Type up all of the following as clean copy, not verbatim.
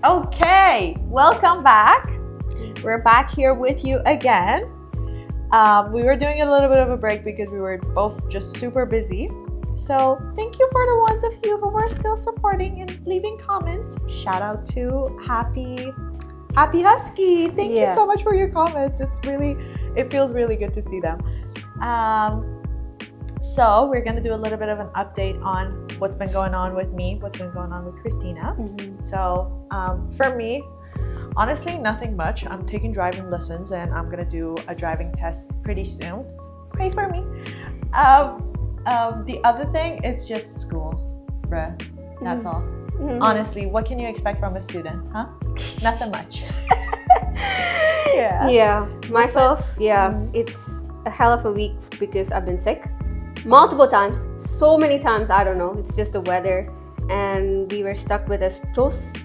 Okay, welcome back. We're back here with you again. We were doing a little bit of a break because we were both just super busy. So thank you for the ones of you who were still supporting and leaving comments. Shout out to Happy Husky. Thank you so much for your comments. It feels really good to see them. So we're going to do a little bit of an update on what's been going on with me, what's been going on with Christina. So for me, honestly, nothing much. I'm taking driving lessons and I'm going to do a driving test pretty soon. So pray for me. The other thing, it's just school, bruh. That's all. Honestly, what can you expect from a student, huh? Nothing much. Yeah. Myself, it's a hell of a week because I've been sick multiple times, so many times, I don't know. It's just the weather, and we were stuck with a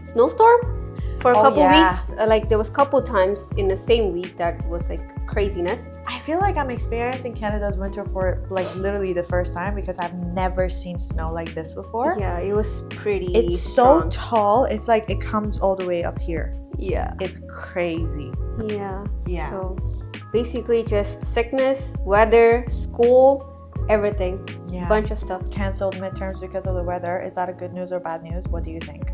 snowstorm for a couple weeks. Like there was a couple times in the same week that was like craziness. I feel like I'm experiencing Canada's winter for like literally the first time because I've never seen snow like this before. Yeah, it was pretty It's strong. so tall. It's like it comes all the way up here. Yeah. It's crazy. Yeah. Yeah. So basically just sickness, weather, school, everything. Yeah. Bunch of stuff. Canceled midterms because of the weather. Is that a good news or bad news? What do you think?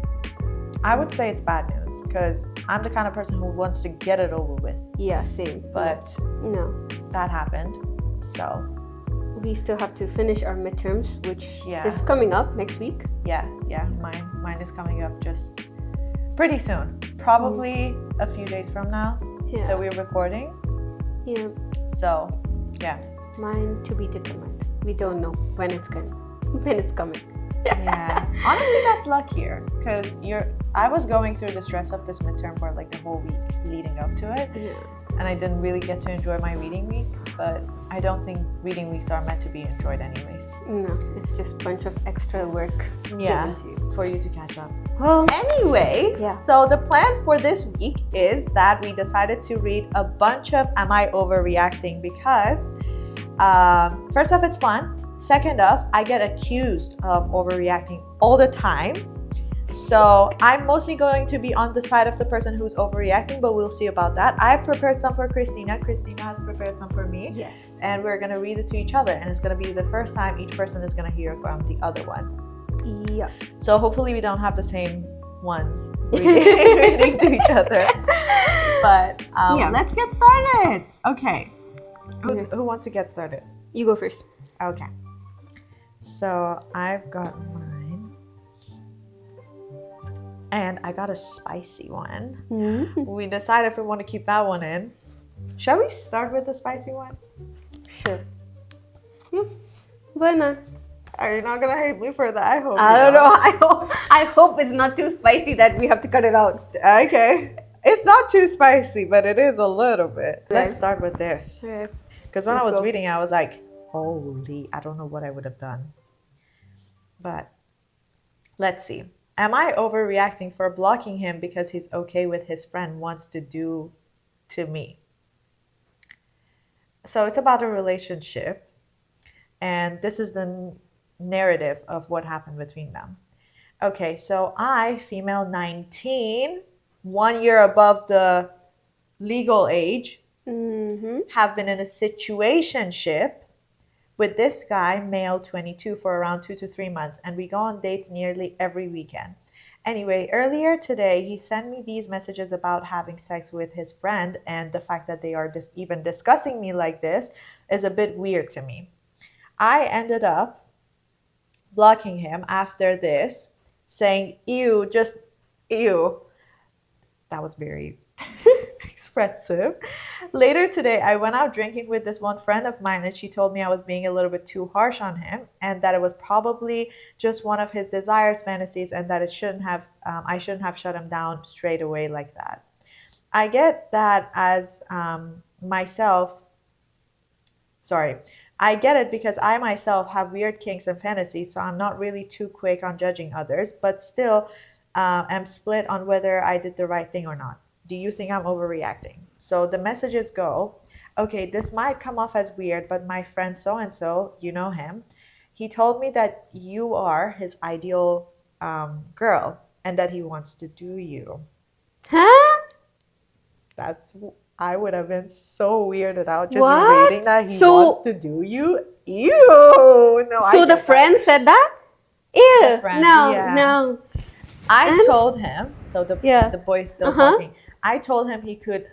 I would say it's bad news because I'm the kind of person who wants to get it over with. Yeah, same. But no, that happened. So we still have to finish our midterms, which Yeah. is coming up next week. yeah, mine is coming up just pretty soon. Probably a few days from now Yeah. that we're recording. Yeah. So yeah. Mine to be determined. We don't know when it's coming. Yeah. Honestly, that's luckier because I was going through the stress of this midterm for like the whole week leading up to it. Yeah. And I didn't really get to enjoy my reading week, but I don't think reading weeks are meant to be enjoyed anyways. No, it's just a bunch of extra work. Yeah, given to you. for you to catch up. Well, Anyways, Yeah. so the plan for this week is that we decided to read a bunch of Am I Overreacting? Because first off, it's fun. Second off, I get accused of overreacting all the time. So I'm mostly going to be on the side of the person who's overreacting, but we'll see about that. I've prepared some for Christina. Christina has prepared some for me. yes. And we're going to read it to each other. And it's going to be the first time each person is going to hear from the other one. Yeah. So hopefully we don't have the same ones reading to each other. But let's get started. Okay. Who wants to get started? You go first. Okay. So I've got mine. And I got a spicy one. We decided if we want to keep that one in. Shall we start with the spicy one? Sure. Yeah. Why not? Are you not going to hate me for that? I hope I you don't know. I hope it's not too spicy that we have to cut it out. Okay. It's not too spicy, but it is a little bit. Okay. Let's start with this. Okay. Because when I Let's was go. reading, I was like, holy, I don't know what I would have done. But let's see. Am I overreacting for blocking him because he's okay with his friend wants to do to me? So it's about a relationship. And this is the narrative of what happened between them. Okay, so I, female 19, 1 year above the legal age, have been in a situationship with this guy, male 22, for around 2 to 3 months, and we go on dates nearly every weekend. Anyway, earlier today, he sent me these messages about having sex with his friend, and the fact that they are even discussing me like this is a bit weird to me. I ended up blocking him after this, saying, ew, just ew. That was very expressive. Later today, I went out drinking with this one friend of mine, and she told me I was being a little bit too harsh on him, and that it was probably just one of his desires, fantasies, and that I shouldn't have shut him down straight away like that. I get that as I get it because I myself have weird kinks and fantasies, so I'm not really too quick on judging others, but still am split on whether I did the right thing or not. Do you think I'm overreacting? So the messages go, okay, this might come off as weird, but my friend so-and-so, you know him, he told me that you are his ideal girl. and that he wants to do you. Huh? I would have been so weirded out just What? reading that he So- wants to do you. Ew. No, I So the get that. friend said that? Ew. friend, no, yeah. no. I And- told him. So Yeah. the boy's still Uh-huh. talking. I told him he could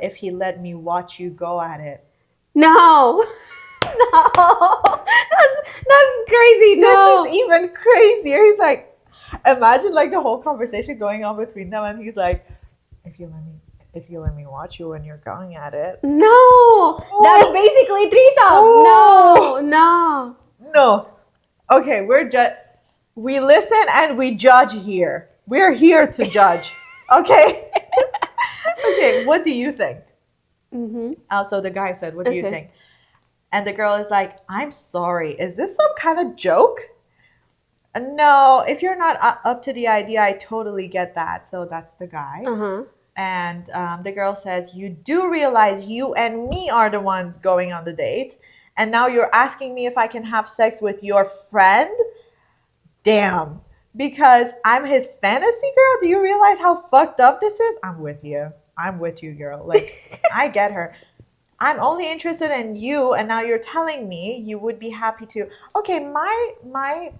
if he let me watch you go at it. No. No. That's crazy. No. This is even crazier. He's like, imagine like the whole conversation going on between them, and he's like, if you let me watch you when you're going at it. No. That's basically threesome. Oh. No. No. Okay, we listen and we judge here. We're here to judge. Okay. Okay, what do you think? Mm-hmm. Also, the guy said, what do you Okay. think? And the girl is like, I'm sorry. Is this some kind of joke? No, if you're not up to the idea, I totally get that. So that's the guy. Uh-huh. And the girl says, you do realize you and me are the ones going on the dates. And now you're asking me if I can have sex with your friend? Damn. Because I'm his fantasy girl? Do you realize how fucked up this is? I'm with you. I'm with you, girl. Like, I get her. I'm only interested in you, and now you're telling me you would be happy to. Okay, my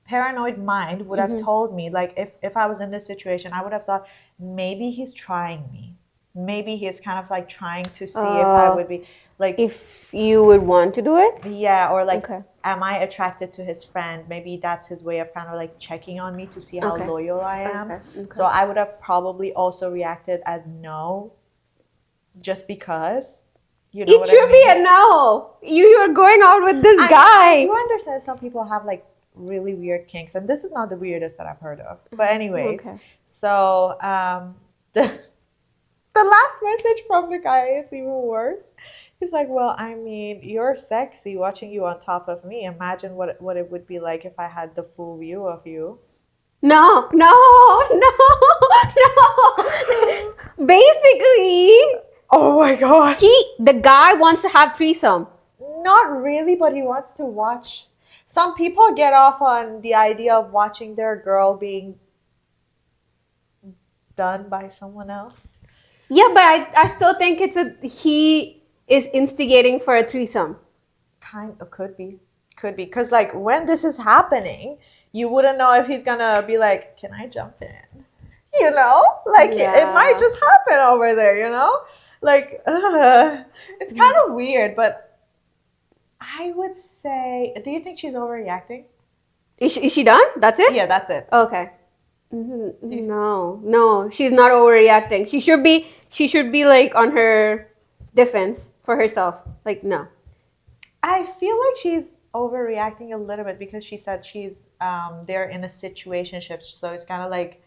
paranoid mind would have told me, like, if I was in this situation, I would have thought maybe he's trying me. Maybe he's kind of like trying to see if I would be like, If you would want to do it? yeah, or like, Okay. am I attracted to his friend? Maybe that's his way of kind of like checking on me to see how Okay. loyal I am. Okay. So I would have probably also reacted as no, just because. You know It what should I be mean? a no. You're going out with this I guy. do understand some people have like really weird kinks, and this is not the weirdest that I've heard of. But anyways, Okay. so the last message from the guy is even worse. He's like, well, I mean, you're sexy watching you on top of me. Imagine what it would be like if I had the full view of you. No. Basically, Oh my god. the guy wants to have threesome. Not really, but he wants to watch. Some people get off on the idea of watching their girl being done by someone else. Yeah, but I still think he is instigating for a threesome. Kind of could be. Because like when this is happening, you wouldn't know if he's gonna be like, can I jump in? You know? Like it might Yeah. just happen over there, you know? Like, it's kind of weird, but I would say, do you think she's overreacting? Is she done? That's it? Yeah, that's it. Okay. No, she's not overreacting. She should be like on her defense for herself. Like, no. I feel like she's overreacting a little bit because she said she's they're in a situationship, so it's kind of like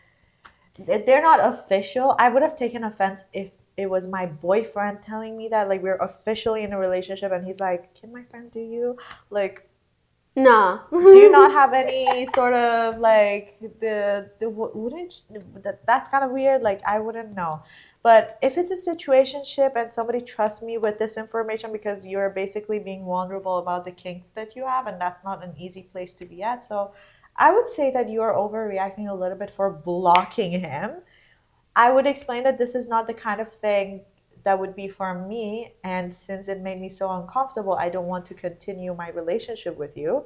they're not official. I would have taken offense if it was my boyfriend telling me that, like, we're officially in a relationship and he's like, can my friend do you? Like, No. do you not have any sort of like that's kind of weird. Like, I wouldn't know. But if it's a situationship and somebody trusts me with this information because you're basically being vulnerable about the kinks that you have, and that's not an easy place to be at. So I would say that you are overreacting a little bit for blocking him. I would explain that this is not the kind of thing that would be for me, and since it made me so uncomfortable, I don't want to continue my relationship with you.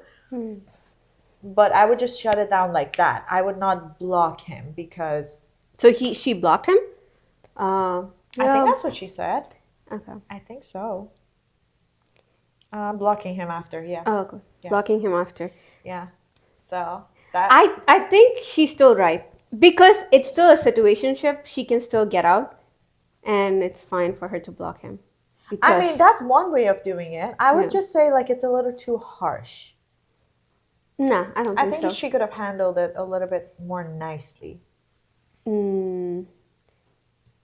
But I would just shut it down like that. I would not block him because So she blocked him? I think that's what she said. Okay. I think so. Blocking him after, yeah. Oh, okay. Yeah. Blocking him after. Yeah. So that I think she's still right. Because it's still a situationship, she can still get out, and it's fine for her to block him. I mean, that's one way of doing it. I would Yeah. just say like it's a little too harsh. Nah, I don't I think think so. she could have handled it a little bit more nicely. Mm.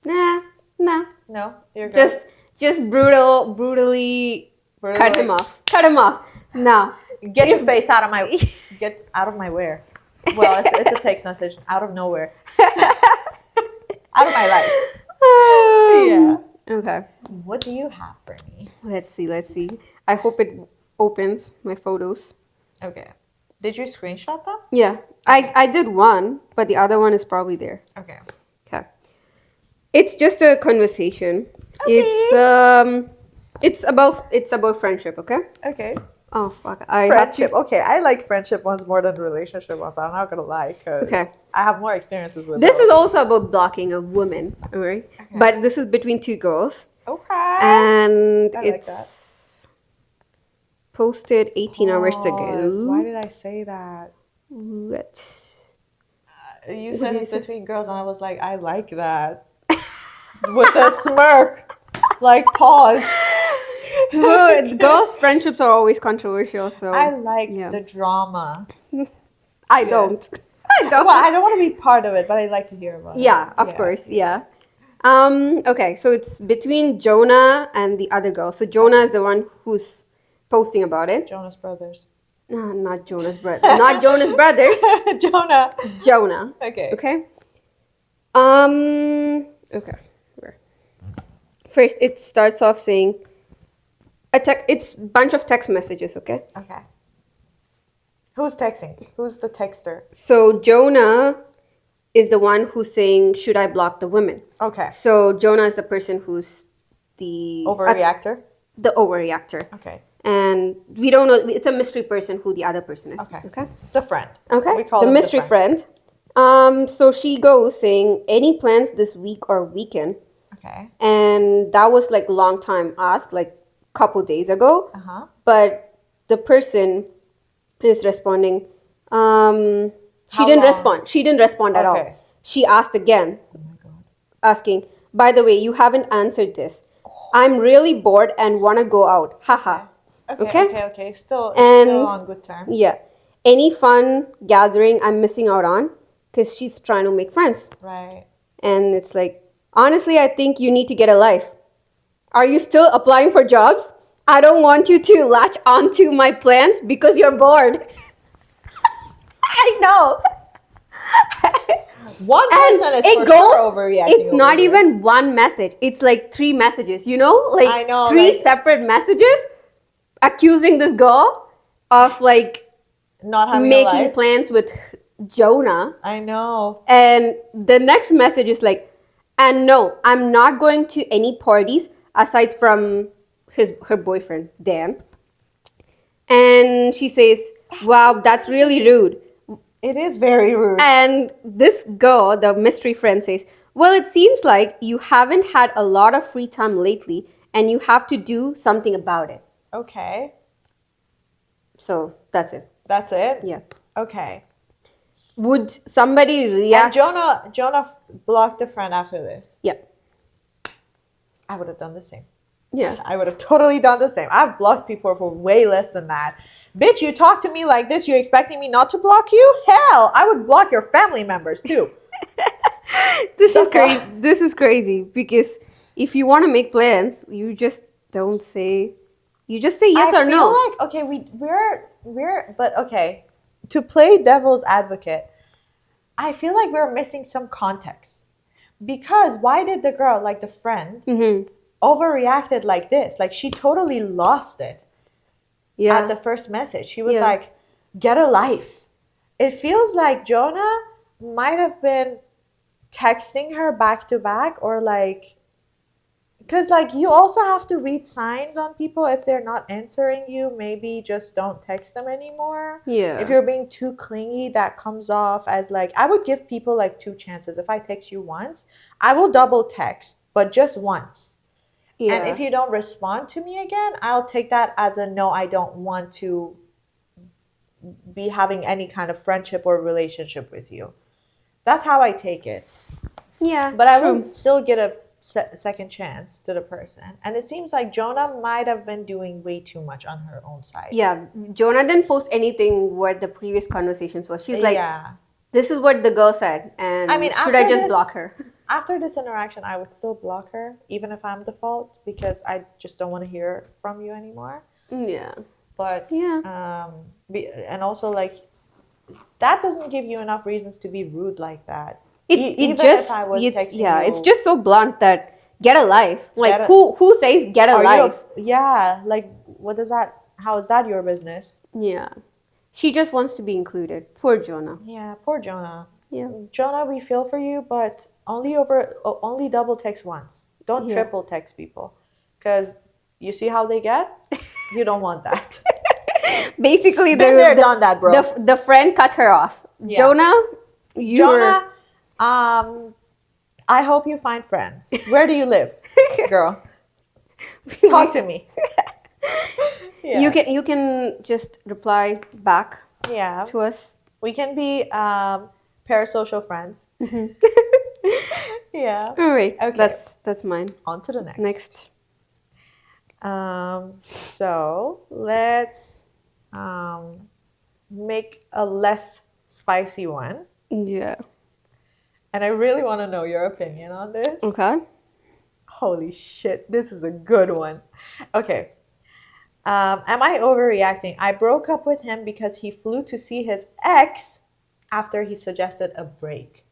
Nah. No, you're good. Just brutally cut Brutally. him off. Cut him off. No. Get your face out of my get out of my where. Well, it's a text message out of nowhere. Out of my life. Yeah. Okay. What do you have for me? Let's see. I hope it opens my photos. Okay. Did you screenshot them? Yeah, I did one, but the other one is probably there. Okay. Okay. It's just a conversation. It's about friendship, okay? Okay. Oh fuck. I have Friendship. to, Okay, I like friendship ones more than relationship ones. I'm not gonna lie, because Okay. I have more experiences with this those. is also about blocking a woman, alright? Okay. But this is between two girls. Okay. And I like it's that. posted 18 hours Pause. ago. Why did I say that? What? You said did it's you say? between girls, and I was like, I like that. With a smirk. Like, pause. Well, girls' friendships are always controversial, so I like yeah. the drama. I don't. I don't. Well, I don't want to be part of it, but I like to hear about it. Yeah, of course, yeah. Okay, so it's between Jonah and the other girl. So Jonah is the one who's posting about it. Jonas Brothers. No, not Jonas Brothers. Not Jonas Brothers. Jonah. Jonah. Okay. Okay. Okay. Where? First, it starts off saying it's a bunch of text messages. Okay. Okay. Who's texting? Who's the texter? So Jonah is the one who's saying, "Should I block the women?" Okay. So Jonah is the person who's the Overreactor? the overreactor, Okay. and we don't know. It's a mystery person who the other person is. Okay. Okay. The friend. Okay. We call the him mystery friend. So she goes saying, "Any plans this week or weekend?" Okay. And that was like long time asked, like couple days ago. Uh-huh. But the person is responding. She How didn't long? respond. She didn't respond at all. Okay. She asked again, Oh my god. asking, "By the way, you haven't answered this. I'm really bored and want to go out. Haha." Okay. Still And- on good terms. Yeah. Any fun gathering I'm missing out on? Because she's trying to make friends. Right. And it's like, honestly, I think you need to get a life. Are you still applying for jobs? I don't want you to latch onto my plans because you're bored. I know. One And person is it for goes, sure overreacting. it's over not here. even one message. It's like 3 messages, you know? Like I know, 3 like- separate messages accusing this girl of like not having a making life. plans with Jonah. I know. And the next message is like, and no, I'm not going to any parties aside from her boyfriend, Dan. And she says, wow, that's really rude. It is very rude. And this girl, the mystery friend, says, well, it seems like you haven't had a lot of free time lately and you have to do something about it. Okay. So that's it. That's it? Yeah. Okay. Would somebody And react? Jonah blocked a friend after this. Yeah. I would have done the same. Yeah. I would have totally done the same. I've blocked people for way less than that. Bitch, you talk to me like this, you're expecting me not to block you? Hell, I would block your family members too. This is That's crazy. all. This is crazy because if you want to make plans, you just don't say. You just say yes I or feel no. like, okay, we're but okay, to play devil's advocate, I feel like we're missing some context. Because why did the girl, like the friend, Mm-hmm. overreacted like this? Like she totally lost it Yeah. at the first message. She was Yeah. like, get a life. It feels like Jonah might have been texting her back to back, or like, because like you also have to read signs on people. If they're not answering you, maybe just don't text them anymore. Yeah. If you're being too clingy, that comes off as like, I would give people like 2 chances. If I text you once, I will double text, but just once. Yeah. And if you don't respond to me again, I'll take that as a no, I don't want to be having any kind of friendship or relationship with you. That's how I take it. Yeah. But I true. will still get a second chance to the person. And it seems like Jonah might have been doing way too much on her own side. Yeah. Jonah didn't post anything where the previous conversations was. She's like, yeah. this is what the girl said, and I mean, should I after just this- block her? After this interaction, I would still block her, even if I'm the fault, because I just don't want to hear from you anymore. Yeah. But Yeah. and also like that doesn't give you enough reasons to be rude like that. It Even just if I was it's texting yeah. you, It's just so blunt that get a life. Like Get a- who says get a are you life? yeah, like what does that? How is that your business? Yeah. She just wants to be included. Poor Jonah. Yeah, poor Jonah. Yeah. Jonah, we feel for you, but only double text once. Don't Yeah. triple text people, because you see how they get. You don't want that. Basically, Been there, done that, bro. the friend cut her off. Yeah. Jonah, you Jonah, I hope you find friends. Where do you live, girl? Talk to me. Yeah. you can just reply back Yeah. to us. We can be parasocial friends. Yeah. All right. Okay. That's mine. On to the next. Next. So let's make a less spicy one. Yeah. And I really want to know your opinion on this. Okay. Holy shit, this is a good one. Okay. Am I overreacting? I broke up with him because he flew to see his ex after he suggested a break.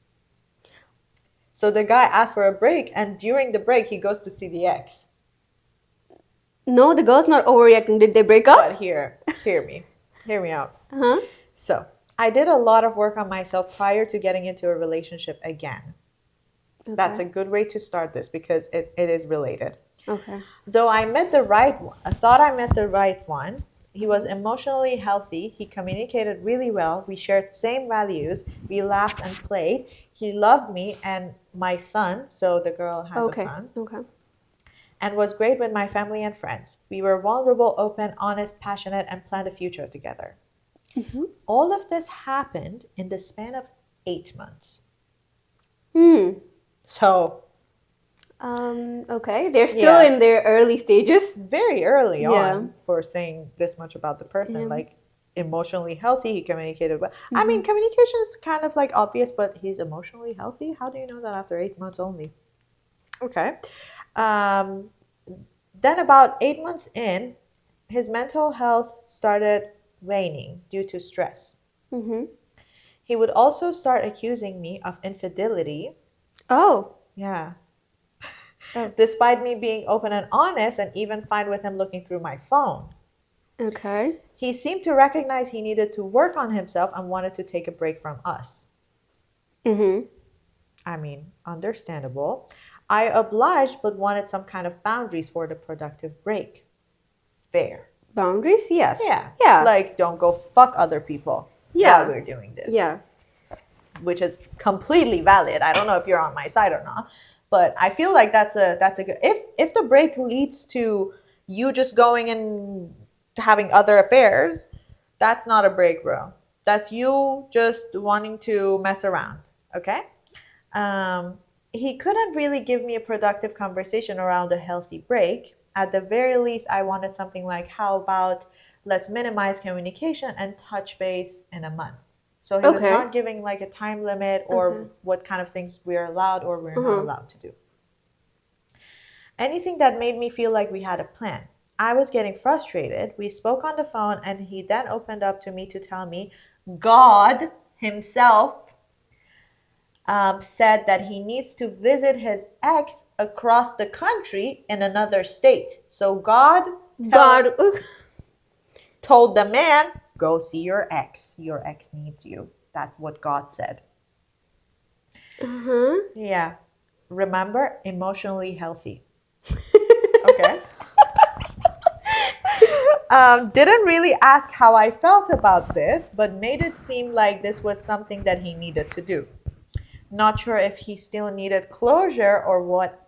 So the guy asked for a break, and during the break, he goes to see the ex. No, the girl's not overreacting. Did they break up? But hear me out. Uh-huh. So I did a lot of work on myself prior to getting into a relationship again. Okay. That's a good way to start this because it is related. Okay. Though I met the right one, I thought I met the right one. He was emotionally healthy. He communicated really well. We shared same values. We laughed and played. He loved me and my son. So the girl has a son. Okay. And was great with my family and friends. We were vulnerable, open, honest, passionate, and planned a future together. Mm-hmm. All of this happened in the span of 8 months. So Okay. They're still in their early stages. very early Yeah. on for saying this much about the person, Yeah. like emotionally healthy, he communicated well. I mean, communication is kind of like obvious, but he's emotionally healthy. How do you know that after 8 months only? Okay. Then about 8 months in, his mental health started waning due to stress. Mm-hmm. He would also start accusing me of infidelity. Oh. Yeah. Oh. Despite me being open and honest and even fine with him looking through my phone. Okay. He seemed to recognize he needed to work on himself and wanted to take a break from us. Mm-hmm. I mean, understandable. I obliged but wanted some kind of boundaries for the productive break. Fair. Boundaries? Yes. Yeah. Yeah. Like, don't go fuck other people Yeah. while we're doing this. Yeah. Which is completely valid. I don't know if you're on my side or not, but I feel like that's a good. If the break leads to you just going and having other affairs, that's not a break, bro. That's you just wanting to mess around. Okay. He couldn't really give me a productive conversation around a healthy break. At the very least, I wanted something like, how about let's minimize communication and touch base in a month. So he was Okay. not giving like a time limit or Okay. what kind of things we're allowed or we're not allowed to do. Anything that made me feel like we had a plan. I was getting frustrated. We spoke on the phone and he then opened up to me to tell me God himself said that he needs to visit his ex across the country in another state. So God told the man, go see your ex. Your ex needs you. That's what God said. Uh-huh. Yeah. Remember, emotionally healthy. Okay. Didn't really ask how I felt about this, but made it seem like this was something that he needed to do. Not sure if he still needed closure or what.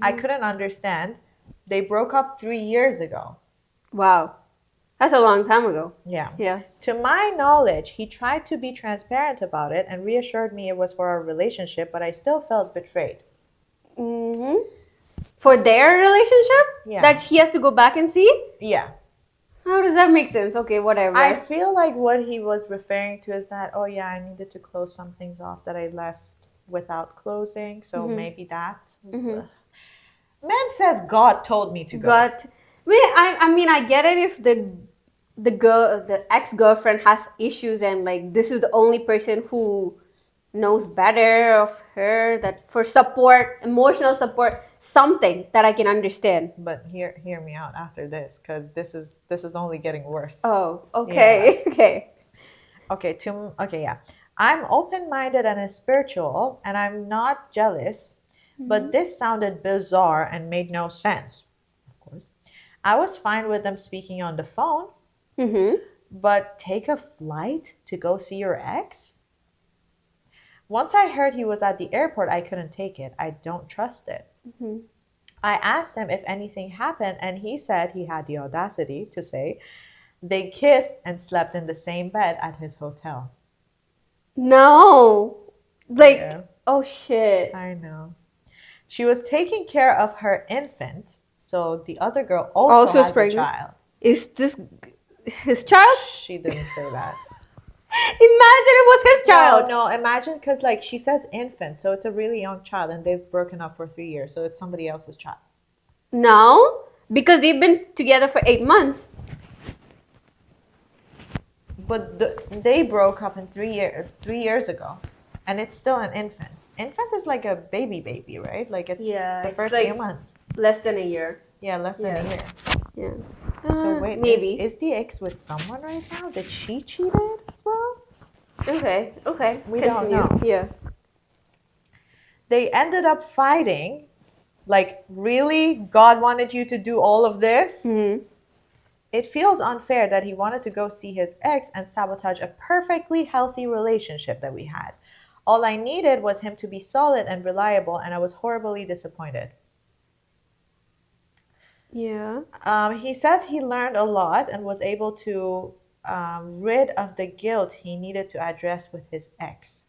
I couldn't understand. They broke up 3 years ago. Wow. That's a long time ago. Yeah. Yeah. To my knowledge, he tried to be transparent about it and reassured me it was for our relationship, but I still felt betrayed. Mm-hmm. For their relationship? Yeah. That she has to go back and see? Yeah. How does that make sense? Okay, whatever. I feel like what he was referring to is that, oh yeah, I needed to close some things off that I left without closing. So maybe that's... Man says God told me to go. But I mean, I get it if the ex-girlfriend has issues and like this is the only person who knows better of her, that for support, emotional support, something that I can understand. But hear me out after this, because this is only getting worse. Oh, okay. Okay. Okay, yeah. I'm open-minded and spiritual, and I'm not jealous, but this sounded bizarre and made no sense. Of course. I was fine with them speaking on the phone, Mm-hmm. but take a flight to go see your ex? Once I heard he was at the airport, I couldn't take it. I don't trust it. I asked him if anything happened, and he said he had the audacity to say they kissed and slept in the same bed at his hotel. No. Like, Yeah. oh shit. I know. She was taking care of her infant, so the other girl also Also is has a pregnant? child. Is this his child? She didn't say that. Imagine it was his child. No, imagine, because like she says infant, so it's a really young child, and they've broken up for 3 years, so it's somebody else's child. No, because they've been together for 8 months. But they broke up in 3 years ago, and it's still an infant. Infant is like a baby, right? Like it's the it's first like few months. less than a year. Yeah, less than a Yeah. year. Yeah. So wait, maybe. is the ex with someone right now? Did she cheated as well? Okay. Okay. We don't Continue. know. Yeah. They ended up fighting. Like, really? God wanted you to do all of this? Mm-hmm. It feels unfair that he wanted to go see his ex and sabotage a perfectly healthy relationship that we had. All I needed was him to be solid and reliable, and I was horribly disappointed. Yeah. He says he learned a lot and was able to rid of the guilt he needed to address with his ex.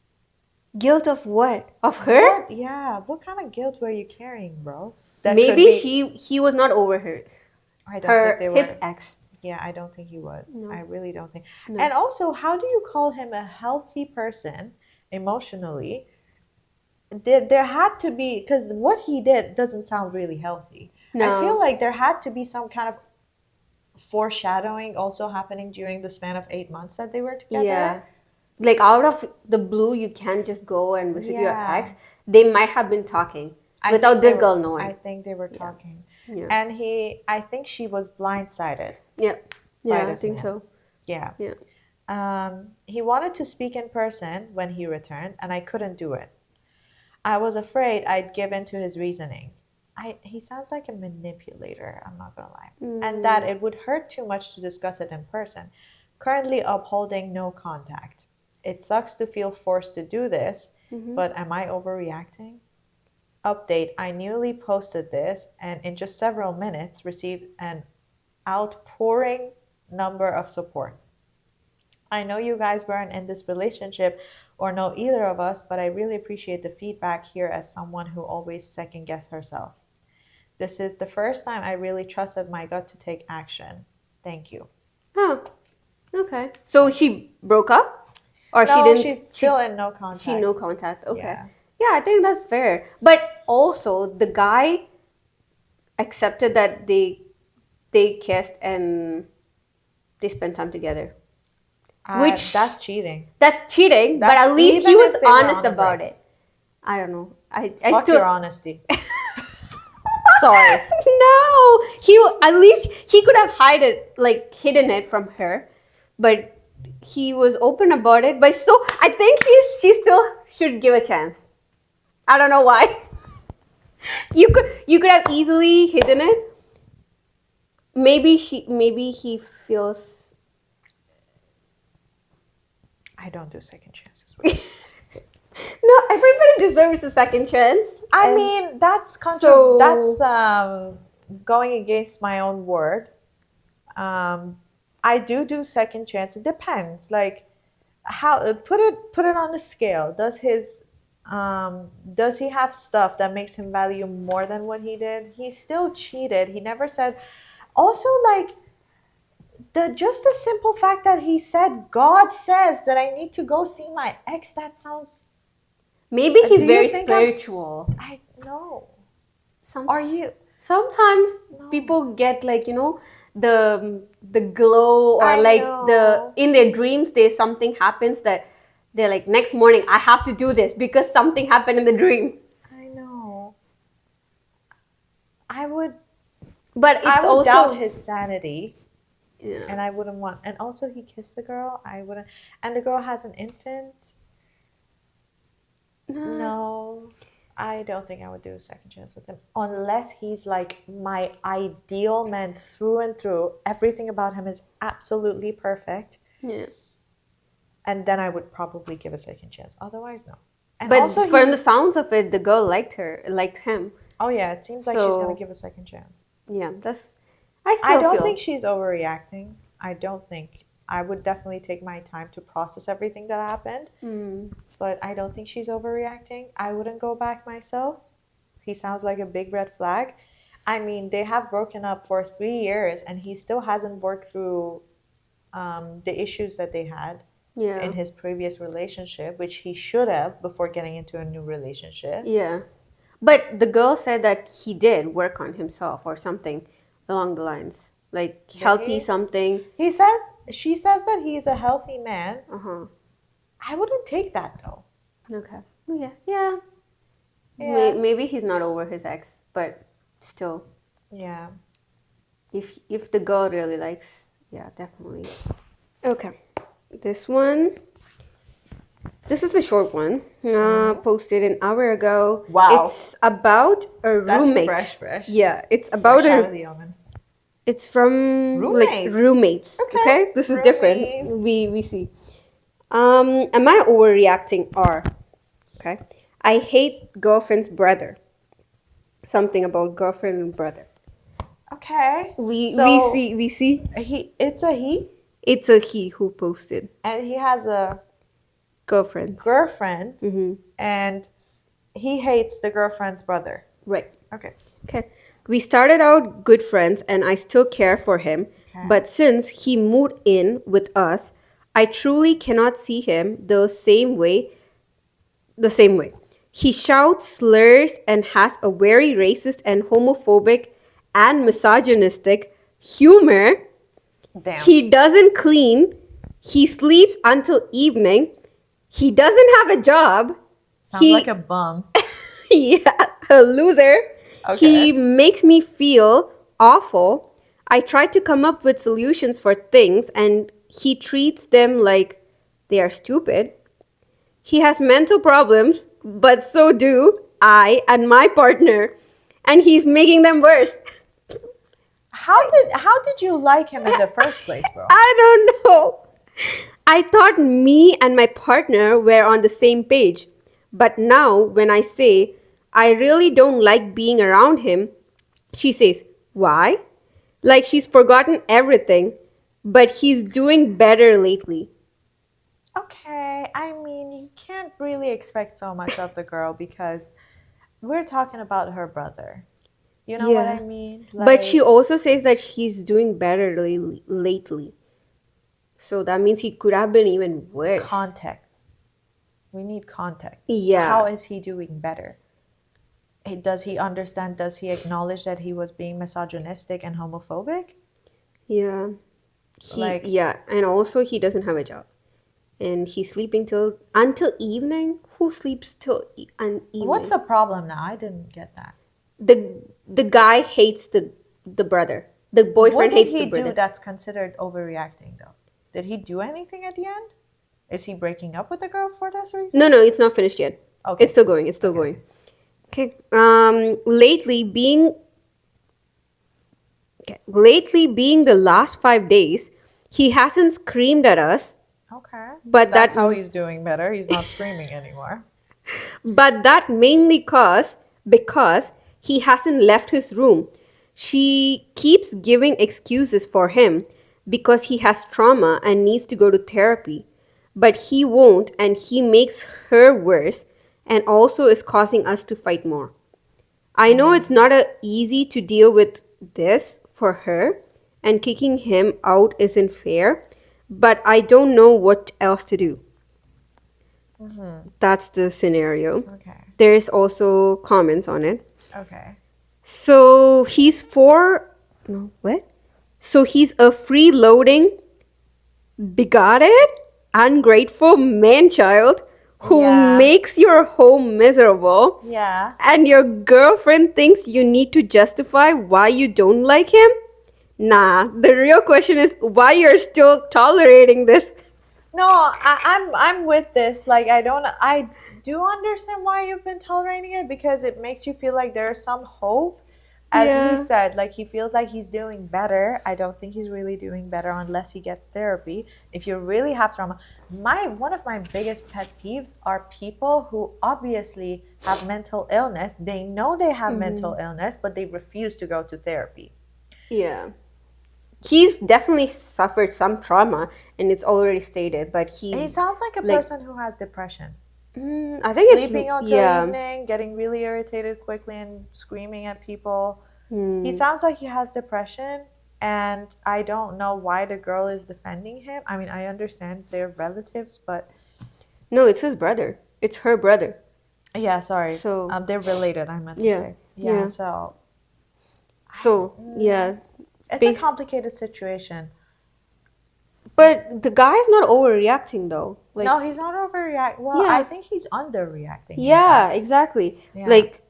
Guilt of what? Of her? What? Yeah, what kind of guilt were you carrying, bro? That could Maybe be- he was not over her. I don't think they His were. ex. Yeah, I don't think he was. No. I really don't think. No. And also, how do you call him a healthy person emotionally? There had to be, because what he did doesn't sound really healthy. I No. feel like there had to be some kind of foreshadowing also happening during the span of 8 months that they were together. Yeah. Like out of the blue, you can't just go and visit your Yeah. ex. They might have been talking I without think they this were- girl knowing. I think they were talking. Yeah. And I think she was blindsided. Yeah. Yeah, I this think man. so. Yeah. Yeah. He wanted to speak in person when he returned, and I couldn't do it. I was afraid I'd give in to his reasoning. He sounds like a manipulator, I'm not gonna lie. And that it would hurt too much to discuss it in person. Currently upholding no contact. It sucks to feel forced to do this, but am I overreacting? Update, I newly posted this and in just several minutes received an outpouring number of support. I know you guys weren't in this relationship or know either of us, but I really appreciate the feedback here as someone who always second guess herself. This is the first time I really trusted my gut to take action. Thank you. Oh. Okay. So she broke up? Or No, she didn't she's still in no contact. she no contact. Okay. Yeah. Yeah, I think that's fair. But also the guy accepted that they kissed and they spent time together. Which- that's cheating. That's cheating, but That's at least he even was if they were honest on a about break. it. I don't know. I Fuck still your honesty. Sorry. No, at least he could have hidden it from her, but he was open about it. But so I think she still should give a chance. I don't know why. You could have easily hidden it. Maybe he feels. I don't do second chances. No, everybody deserves a second chance. I And mean, that's So- that's going against my own word. I do second chance. It depends. Like how put it on a scale. Does he have stuff that makes him value more than what he did? He still cheated. He never said. Also, like just the simple fact that he said God says that I need to go see my ex. That sounds. maybe he's Do you very think I'm spiritual. I know. Sometimes Are you? Sometimes No. people get the glow, or I in their dreams something happens that they're like, next morning I have to do this because something happened in the dream. I know. would But it's I would also doubt his sanity. yeah. And I wouldn't want, and also he kissed the girl. I wouldn't, and the girl has an infant. No, I don't think I would do a second chance with him unless he's like my ideal man through and through. Everything about him is absolutely perfect, Yeah. and then I would probably give a second chance. Otherwise, no. And But also, from the sounds of it, the girl liked him. oh yeah, it seems like she's So- gonna give a second chance. Yeah, that's. I still I don't feel. think she's overreacting. I don't think. I would definitely take my time to process everything that happened. Mm. But I don't think she's overreacting. I wouldn't go back myself. He sounds like a big red flag. I mean, they have broken up for 3 years and he still hasn't worked through the issues that they had Yeah. in his previous relationship, which he should have before getting into a new relationship. Yeah. But the girl said that he did work on himself or something along the lines. Like healthy Really? something. She says that he's a healthy man. Uh-huh. I wouldn't take that though. Okay. Yeah. Yeah. Yeah. Maybe he's not over his ex, but still, Yeah. if the girl really likes, yeah, definitely. Okay. This one. This is a short one. Posted an hour ago. Wow. It's about a That's roommate. fresh. Yeah, it's about Fresh out a. of the oven. It's from like Roommates. roommates. Okay. This is Roommates. different. We see. Am I overreacting? Or okay, I hate girlfriend's brother. Something about girlfriend and brother. Okay. We So- see. It's a he, It's a he who posted and he has a girlfriend. girlfriend, Mm-hmm. and he hates the girlfriend's brother. Right. Okay. Okay. We started out good friends and I still care for him. Okay. But since he moved in with us, I truly cannot see him the same way. He shouts slurs and has a very racist and homophobic and misogynistic humor. Damn. He doesn't clean. He sleeps until evening. He doesn't have a job. Sounds he- like a bum. Yeah, a loser. Okay. He makes me feel awful. I try to come up with solutions for things and he treats them like they are stupid. He has mental problems, but so do I and my partner, and he's making them worse. How did you like him in the first place, bro? I don't know. I thought me and my partner were on the same page. But now, when I say I really don't like being around him, she says, why? Like she's forgotten everything, but he's doing better lately. Okay, I mean, you can't really expect so much of the girl because we're talking about her brother. You know what Yeah. I mean? But she Like, also says that he's doing better lately. So that means he could have been even worse. context. We need context. Yeah. How is he doing better? Does he understand? Does he acknowledge that he was being misogynistic and homophobic? Yeah. Like- Yeah, and also he doesn't have a job. And he's sleeping until evening. Who sleeps till an evening? What's the problem now? I didn't get that. The guy hates the brother. The boyfriend What did hates he the brother. do that's considered overreacting though? Did he do anything at the end? Is he breaking up with the girl for this reason? No, it's not finished yet. Okay. It's still going. It's still going. Okay. Lately being the last 5 days, he hasn't screamed at us. Okay. But That's that- how he's doing better. He's not screaming anymore. But that mainly because he hasn't left his room. She keeps giving excuses for him because he has trauma and needs to go to therapy. But he won't, and he makes her worse and also is causing us to fight more. I know it's not easy to deal with this for her, and kicking him out isn't fair, but I don't know what else to do. That's the scenario. Okay. There's also comments on it. Okay. So he's So he's a freeloading, bigoted, ungrateful man-child who Yeah. makes your home miserable, Yeah. and your girlfriend thinks you need to justify why you don't like him? Nah, the real question is why you're still tolerating this. No, I'm with this. Like I do understand why you've been tolerating it because it makes you feel like there's some hope. As he Yeah. said, like he feels like he's doing better. I don't think he's really doing better unless he gets therapy. If you really have trauma, one of my biggest pet peeves are people who obviously have mental illness. They know they have mental illness, but they refuse to go to therapy. Yeah. He's definitely suffered some trauma, and it's already stated, but He sounds like a like- person who has depression. I think Sleeping it's until yeah. evening, getting really irritated quickly and screaming at people. Hmm. He sounds like he has depression, and I don't know why the girl is defending him. I mean, I understand they're relatives, but No, it's his brother. It's her brother. yeah, sorry. So- they're related, I meant to Yeah, say. Yeah, yeah. so Yeah. it's They- a complicated situation. But the guy's not overreacting though. Like No, he's not overreacting. Well, Yeah. I think he's underreacting. in yeah, fact. exactly. Yeah. Like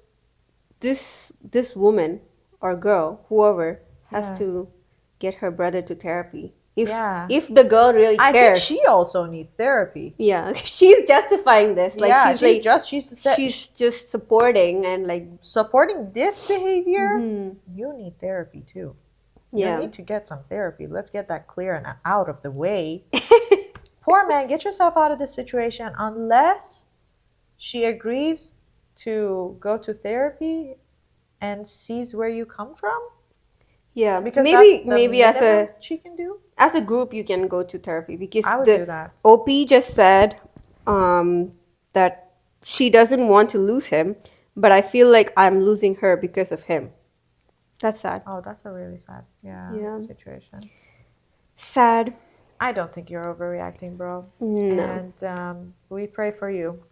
this woman or girl, whoever, has Yeah. to get her brother to therapy. Yeah. If the girl really I think cares. she also needs therapy. Yeah, she's justifying this. Like yeah, she's like she's just supporting and like supporting this behavior. mhm. You need therapy too. Yeah. You need to get some therapy. Let's get that clear and out of the way. Poor man, get yourself out of this situation unless she agrees to go to therapy and sees where you come from. Yeah, Because maybe that's the maybe as minimum a she can do. group you can go to therapy because I would the do that. OP just said that she doesn't want to lose him, but I feel like I'm losing her because of him. That's sad. Oh, that's a really sad Yeah. situation. Sad. I don't think you're overreacting, bro. No. And we pray for you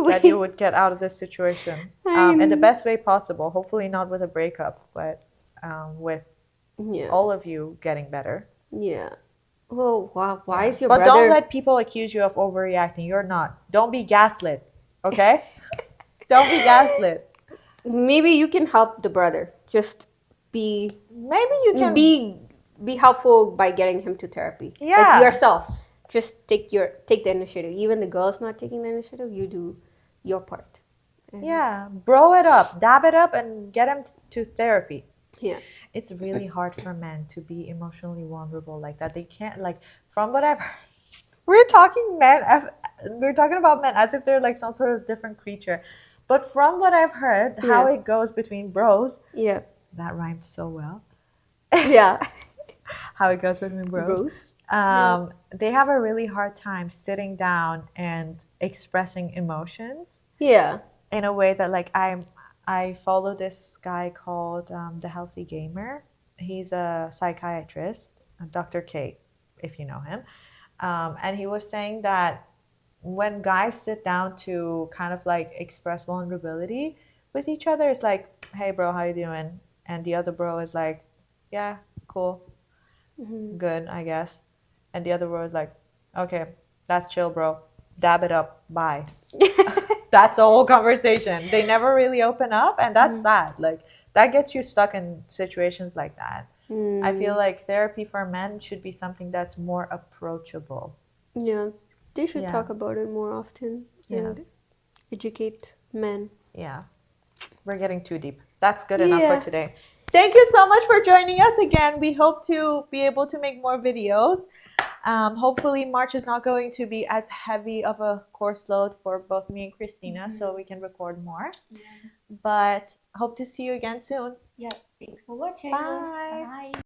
that you would get out of this situation in the best way possible. Hopefully not with a breakup, but with Yeah. all of you getting better. Yeah. Well, why is your But brother? don't let people accuse you of overreacting. You're not. Don't be gaslit, okay? Don't be gaslit. Maybe you can help the brother. Just be Maybe you can be helpful by getting him to therapy. Yeah. Like yourself. Just take the initiative. Even the girl's not taking the initiative, you do your part. Yeah, bro it up, dab it up, and get him to therapy. Yeah. It's really hard for men to be emotionally vulnerable like that. They can't, like, from what I've heard, we're talking about men as if they're like some sort of different creature. But from what I've heard, how Yeah. it goes between bros, Yeah. that rhymed so well. Yeah. How it goes between bros. They have a really hard time sitting down and expressing emotions Yeah. in a way that, like, I follow this guy called The Healthy Gamer. He's a psychiatrist, Dr. K, if you know him. And he was saying that when guys sit down to kind of like express vulnerability with each other, it's like, hey, bro, how you doing? And the other bro is like, yeah, cool, good, I guess. And the other bro is like, okay, that's chill, bro. Dab it up, bye. That's the whole conversation. They never really open up, and that's sad. Like, that gets you stuck in situations like that. I feel like therapy for men should be something that's more approachable. Yeah. They should Yeah. talk about it more often and educate men. Yeah, we're getting too deep. That's good enough Yeah. for today. Thank you so much for joining us again. We hope to be able to make more videos. Hopefully March is not going to be as heavy of a course load for both me and Christina, so we can record more. But hope to see you again soon. Yeah. Thanks for watching. Bye. Bye.